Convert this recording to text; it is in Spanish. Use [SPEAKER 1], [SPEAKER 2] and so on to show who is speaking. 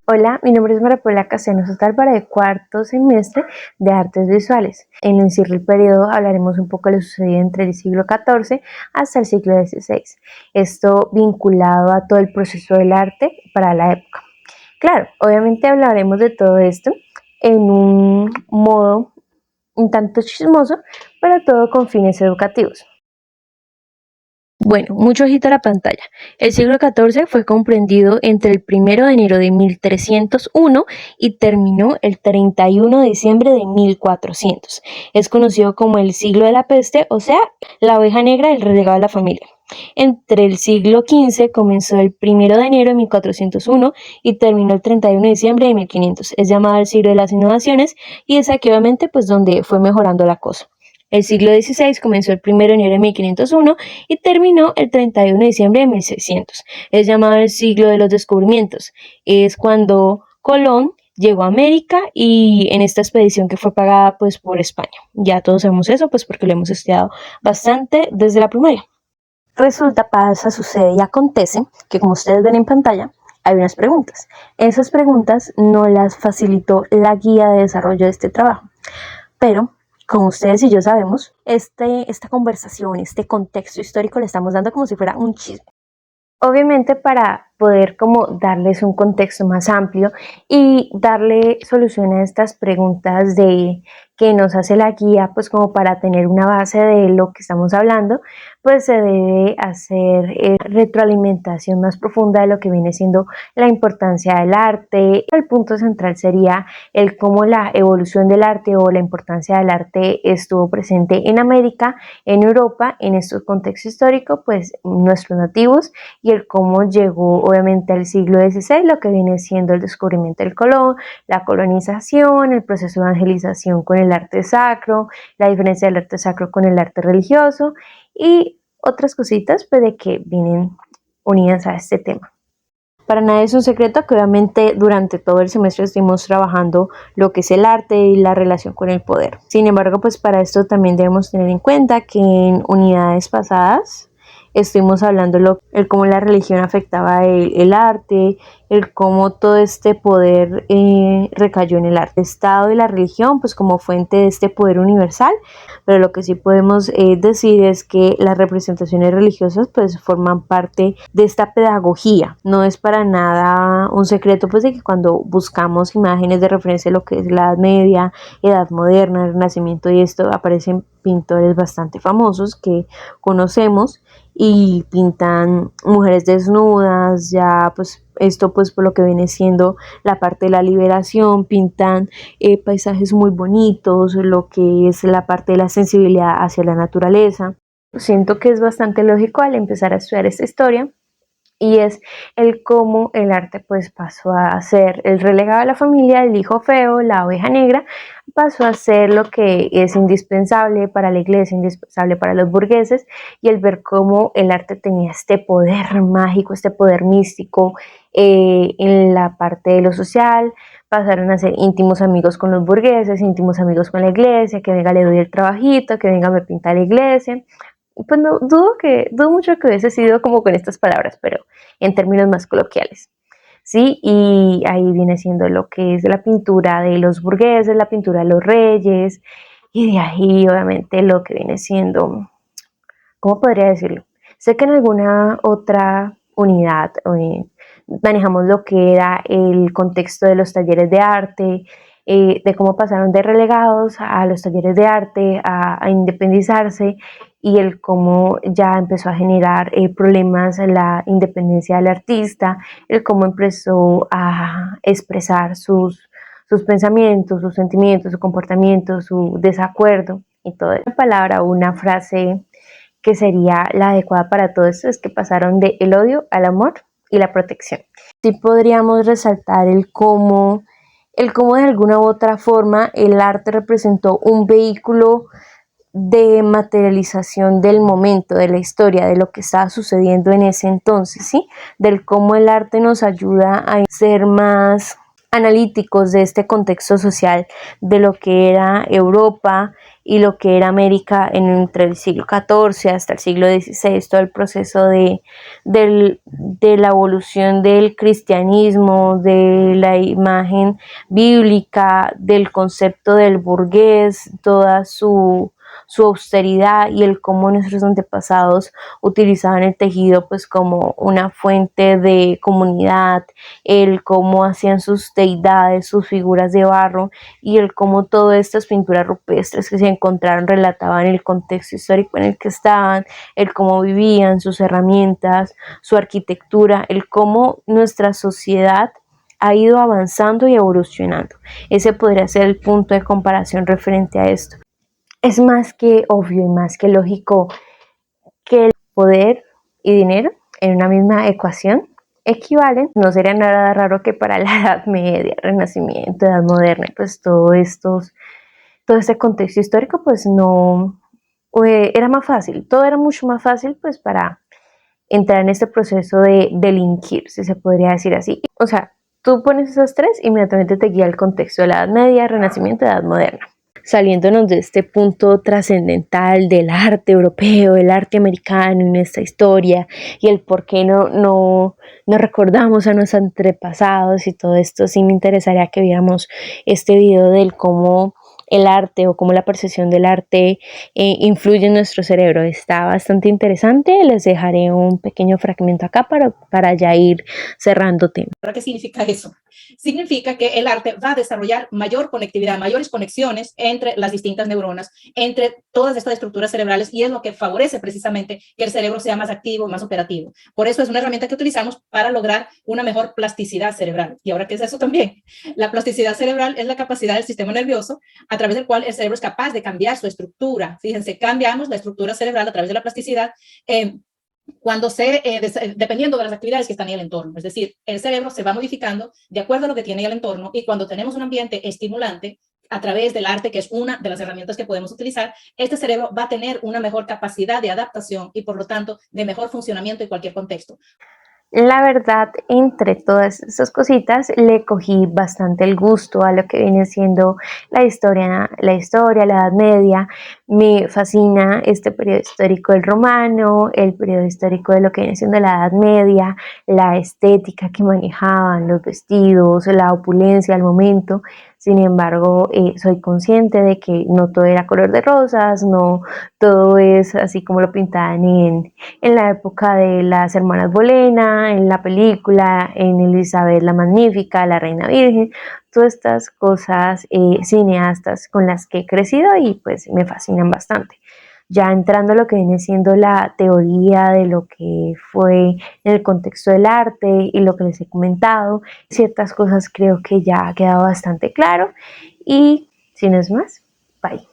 [SPEAKER 1] Hola, mi nombre es María Paula Castellanos Otálvaro de cuarto semestre de Artes Visuales. En el cierre del periodo hablaremos un poco de lo sucedido entre el siglo XIV hasta el siglo XVI. Esto vinculado a todo el proceso del arte para la época. Claro, obviamente hablaremos de todo esto en un modo un tanto chismoso, pero todo con fines educativos. Bueno, mucho ojito a la pantalla. El siglo XIV fue comprendido entre el 1 de enero de 1301 y terminó el 31 de diciembre de 1400. Es conocido como el siglo de la peste, o sea, la oveja negra del relegado de la familia. Entre el siglo XV comenzó el 1 de enero de 1401 y terminó el 31 de diciembre de 1500. Es llamado el siglo de las innovaciones y es aquí obviamente pues donde fue mejorando la cosa. El siglo XVI comenzó el 1 de enero de 1501 y terminó el 31 de diciembre de 1600. Es llamado el siglo de los descubrimientos. Es cuando Colón llegó a América y en esta expedición que fue pagada pues por España. Ya todos sabemos eso pues porque lo hemos estudiado bastante desde la primaria. Resulta, pasa, sucede y acontece que, como ustedes ven en pantalla, hay unas preguntas. Esas preguntas no las facilitó la guía de desarrollo de este trabajo, pero como ustedes y yo sabemos, esta conversación, este contexto histórico le estamos dando como si fuera un chisme. Obviamente para poder como darles un contexto más amplio y darle solución a estas preguntas que nos hace la guía, pues como para tener una base de lo que estamos hablando, pues se debe hacer retroalimentación más profunda de lo que viene siendo la importancia del arte. El punto central sería el cómo la evolución del arte o la importancia del arte estuvo presente en América, en Europa, en este contexto histórico, pues nuestros nativos, y el cómo llegó obviamente al siglo XVI, lo que viene siendo el descubrimiento del Colón, la colonización, el proceso de evangelización con el arte sacro, la diferencia del arte sacro con el arte religioso y otras cositas pues, de que vienen unidas a este tema. Para nadie es un secreto que obviamente durante todo el semestre estuvimos trabajando lo que es el arte y la relación con el poder. Sin embargo, pues para esto también debemos tener en cuenta que en unidades pasadas estuvimos hablando el cómo la religión afectaba el arte, el cómo todo este poder recayó en el arte. El Estado y la religión pues como fuente de este poder universal, pero lo que sí podemos decir es que las representaciones religiosas pues forman parte de esta pedagogía. No es para nada un secreto pues de que cuando buscamos imágenes de referencia a lo que es la Edad Media, Edad Moderna, el Renacimiento y esto, aparecen pintores bastante famosos que conocemos y pintan mujeres desnudas, ya pues esto pues por lo que viene siendo la parte de la liberación, pintan paisajes muy bonitos, lo que es la parte de la sensibilidad hacia la naturaleza. Siento que es bastante lógico al empezar a estudiar esta historia y es el cómo el arte pues pasó a ser el relegado de la familia, el hijo feo, la oveja negra, pasó a ser lo que es indispensable para la iglesia, indispensable para los burgueses, y el ver cómo el arte tenía este poder mágico, este poder místico en la parte de lo social. Pasaron a ser íntimos amigos con los burgueses, íntimos amigos con la iglesia, que venga le doy el trabajito, que venga me pinta la iglesia. Pues no, dudo mucho que hubiese sido como con estas palabras, pero en términos más coloquiales. Sí, y ahí viene siendo lo que es la pintura de los burgueses, la pintura de los reyes, y de ahí obviamente lo que viene siendo, ¿cómo podría decirlo? Sé que en alguna otra unidad manejamos lo que era el contexto de los talleres de arte, de cómo pasaron de relegados a los talleres de arte, a independizarse, y el cómo ya empezó a generar problemas en la independencia del artista, el cómo empezó a expresar sus pensamientos, sus sentimientos, su comportamiento, su desacuerdo y toda la palabra, una frase que sería la adecuada para todo esto es que pasaron del odio al amor y la protección. Sí podríamos resaltar el cómo de alguna u otra forma el arte representó un vehículo de materialización del momento, de la historia, de lo que estaba sucediendo en ese entonces, ¿sí? Del cómo el arte nos ayuda a ser más analíticos de este contexto social, de lo que era Europa, y lo que era América entre el siglo XIV hasta el siglo XVI, todo el proceso de la evolución del cristianismo, de la imagen bíblica, del concepto del burgués, toda su austeridad y el cómo nuestros antepasados utilizaban el tejido pues como una fuente de comunidad, el cómo hacían sus deidades, sus figuras de barro y el cómo todas estas pinturas rupestres que se encontraron relataban el contexto histórico en el que estaban, el cómo vivían, sus herramientas, su arquitectura, el cómo nuestra sociedad ha ido avanzando y evolucionando. Ese podría ser el punto de comparación referente a esto. Es más que obvio y más que lógico que el poder y dinero en una misma ecuación equivalen. No sería nada raro que para la Edad Media, Renacimiento, Edad Moderna, pues todo este contexto histórico, pues no era más fácil, todo era mucho más fácil pues para entrar en este proceso de delinquir, si se podría decir así. O sea, tú pones esas tres, inmediatamente te guía el contexto de la Edad Media, Renacimiento, Edad Moderna. Saliéndonos de este punto trascendental del arte europeo, el arte americano y nuestra historia y el por qué no recordamos a nuestros antepasados y todo esto, sí me interesaría que viéramos este video del cómo el arte o cómo la percepción del arte influye en nuestro cerebro. Está bastante interesante, les dejaré un pequeño fragmento acá para ya ir cerrando tema.
[SPEAKER 2] ¿Qué significa eso? Significa que el arte va a desarrollar mayor conectividad, mayores conexiones entre las distintas neuronas, entre todas estas estructuras cerebrales, y es lo que favorece precisamente que el cerebro sea más activo, más operativo. Por eso es una herramienta que utilizamos para lograr una mejor plasticidad cerebral. ¿Y ahora qué es eso también? La plasticidad cerebral es la capacidad del sistema nervioso a través del cual el cerebro es capaz de cambiar su estructura. Fíjense, cambiamos la estructura cerebral a través de la plasticidad cuando dependiendo de las actividades que están en el entorno. Es decir, el cerebro se va modificando de acuerdo a lo que tiene el entorno, y cuando tenemos un ambiente estimulante a través del arte, que es una de las herramientas que podemos utilizar, este cerebro va a tener una mejor capacidad de adaptación y por lo tanto de mejor funcionamiento en cualquier contexto.
[SPEAKER 1] La verdad, entre todas estas cositas, le cogí bastante el gusto a lo que viene siendo la historia, la Edad Media. Me fascina este periodo histórico del romano, el periodo histórico de lo que viene siendo la Edad Media, la estética que manejaban, los vestidos, la opulencia al momento. Sin embargo, soy consciente de que no todo era color de rosas, no todo es así como lo pintaban en la época de las hermanas Bolena, en la película, en Elizabeth la Magnífica, la Reina Virgen, todas estas cosas cineastas con las que he crecido y pues me fascinan bastante. Ya entrando a lo que viene siendo la teoría de lo que fue en el contexto del arte y lo que les he comentado, ciertas cosas creo que ya ha quedado bastante claro y sin es más, bye.